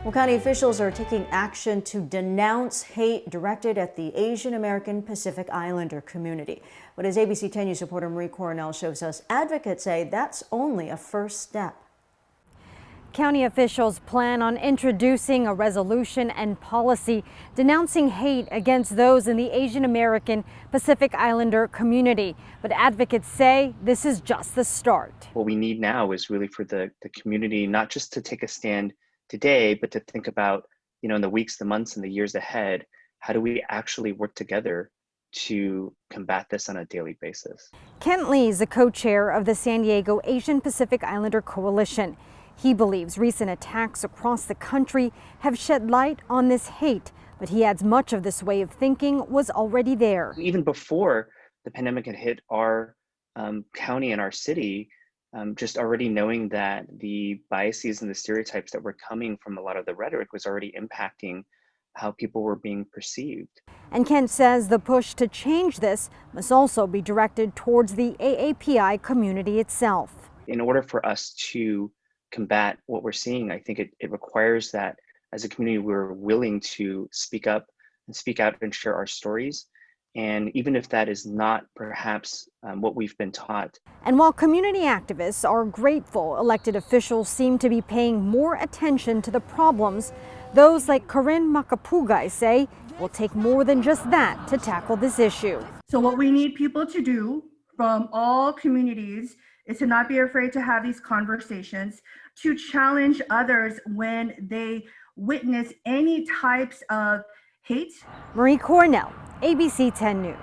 Well, county officials are taking action to denounce hate directed at the Asian American Pacific Islander community. But as ABC 10 News reporter Marie Coronel shows us, advocates say that's only a first step. County officials plan on introducing a resolution and policy denouncing hate against those in the Asian American Pacific Islander community. But advocates say this is just the start. What we need now is really for the community not just to take a stand today, but to think about, in the weeks, the months, and the years ahead, how do we actually work together to combat this on a daily basis? Kent Lee is the co-chair of the San Diego Asian Pacific Islander Coalition. He believes recent attacks across the country have shed light on this hate, but he adds much of this way of thinking was already there. Even before the pandemic had hit our county and our city, just already knowing that the biases and the stereotypes that were coming from a lot of the rhetoric was already impacting how people were being perceived. And Kent says the push to change this must also be directed towards the AAPI community itself. In order for us to combat what we're seeing, I think it requires that as a community, we're willing to speak up and speak out and share our stories. And even if that is not perhaps what we've been taught. And while community activists are grateful elected officials seem to be paying more attention to the problems, those like Corinne Macapugay say it will take more than just that to tackle this issue. So what we need people to do from all communities is to not be afraid to have these conversations, to challenge others when they witness any types of hate. Marie Coronel, ABC 10 News.